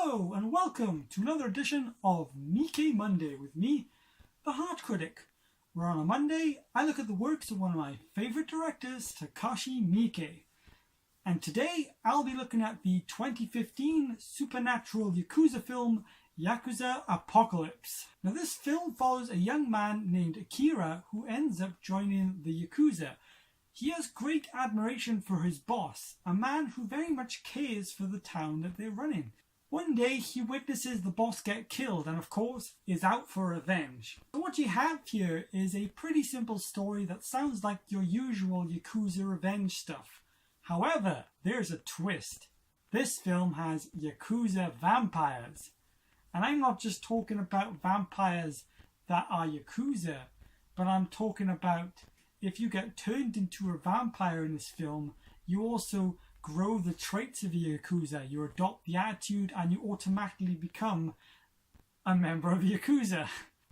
Hello and welcome to another edition of Miike Monday with me, the Heart Critic, where on a Monday I look at the works of one of my favourite directors, Takashi Miike. And today I'll be looking at the 2015 supernatural Yakuza film Yakuza Apocalypse. Now this film follows a young man named Akira who ends up joining the Yakuza. He has great admiration for his boss, a man who very much cares for the town that they're running. One day he witnesses the boss get killed and of course is out for revenge. So what you have here is a pretty simple story that sounds like your usual Yakuza revenge stuff. However, there's a twist. This film has Yakuza vampires. And I'm not just talking about vampires that are Yakuza, but I'm talking about if you get turned into a vampire in this film, you also grow the traits of a Yakuza. You adopt the attitude and you automatically become a member of Yakuza.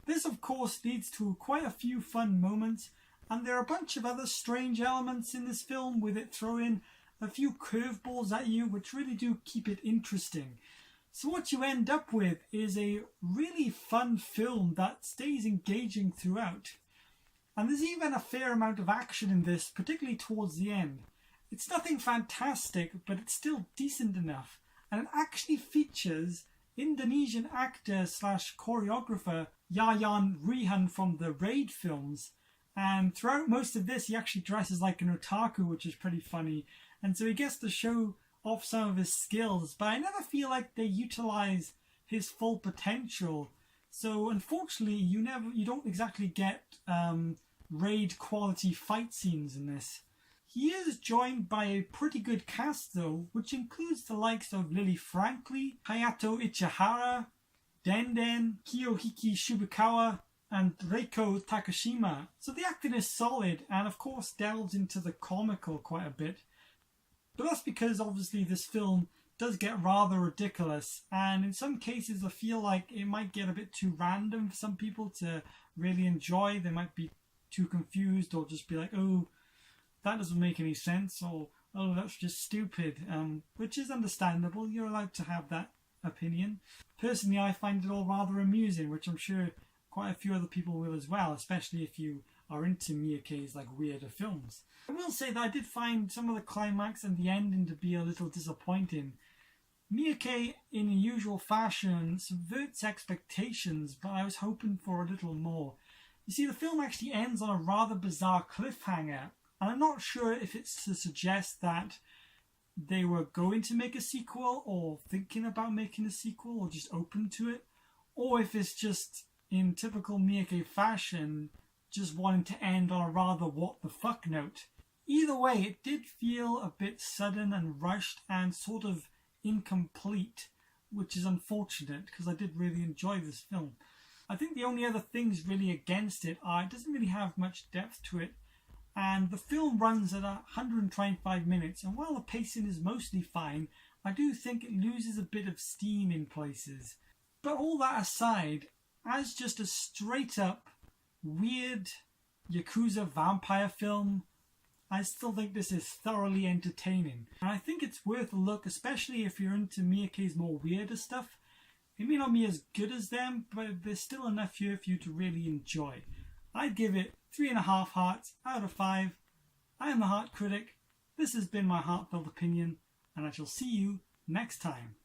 This of course leads to quite a few fun moments, and there are a bunch of other strange elements in this film with it throwing a few curveballs at you which really do keep it interesting. So what you end up with is a really fun film that stays engaging throughout. And there's even a fair amount of action in this, particularly towards the end. It's nothing fantastic, but it's still decent enough. And it actually features Indonesian actor slash choreographer Yayan Rihan from the Raid films. And throughout most of this, he actually dresses like an otaku, which is pretty funny. And so he gets to show off some of his skills, but I never feel like they utilize his full potential. So unfortunately, you don't exactly get Raid quality fight scenes in this. He is joined by a pretty good cast though, which includes the likes of Lily Franklin, Hayato Ichihara, Denden, Kiyohiki Shibukawa, and Reiko Takashima. So the acting is solid and of course delves into the comical quite a bit. But that's because obviously this film does get rather ridiculous, and in some cases I feel like it might get a bit too random for some people to really enjoy. They might be too confused or just be like, oh, that doesn't make any sense, or oh, that's just stupid, which is understandable. You're allowed to have that opinion. Personally, I find it all rather amusing, which I'm sure quite a few other people will as well, especially if you are into Miike's like weirder films. I will say that I did find some of the climax and the ending to be a little disappointing. Miike, in the usual fashion, subverts expectations, but I was hoping for a little more. You see, the film actually ends on a rather bizarre cliffhanger, and I'm not sure if it's to suggest that they were going to make a sequel, or thinking about making a sequel, or just open to it, or if it's just, in typical Miike fashion, just wanting to end on a rather what the fuck note. Either way, it did feel a bit sudden and rushed and sort of incomplete, which is unfortunate because I did really enjoy this film. I think the only other things really against it are it doesn't really have much depth to it, and the film runs at 125 minutes, and while the pacing is mostly fine, I do think it loses a bit of steam in places. But all that aside, as just a straight up weird Yakuza vampire film, I still think this is thoroughly entertaining. And I think it's worth a look, especially if you're into Miike's more weirder stuff. It may not be as good as them, but there's still enough here for you to really enjoy. I'd give it 3.5 hearts out of 5. I am the Heart Critic. This has been my heartfelt opinion, and I shall see you next time.